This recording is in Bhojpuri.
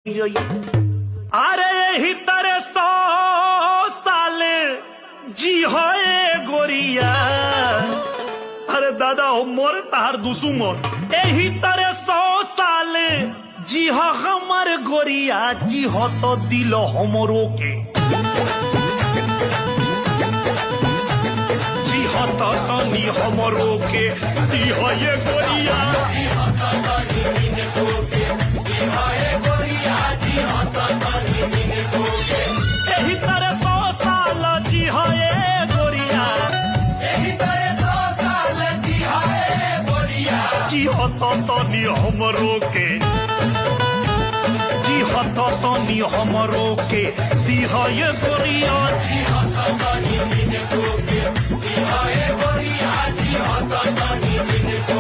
अरे यही तरह 100 साल जी है गोरिया। अरे दादा हो मोर तार दुसुमर यही तरह 100 साल जी हमर गोरिया जी हो तो दिल हमरो के जी हो तो तनी हमरो के दी हो ये गोरिया जी हो तो तनी मिनको के दी हो ये गोरिया जी हो तो तनी मिनको के यही तरह 100 साल जी हो ये गोरिया यही तरह 100 साल जी हो ये गोरिया जी हो तो तनी हमरो के जी हो तो तनी हमरो के दी हो ये गोरिया जी हो तो तनी मिनको के दी हो ये गोरिया जी हो तो तनी मिनको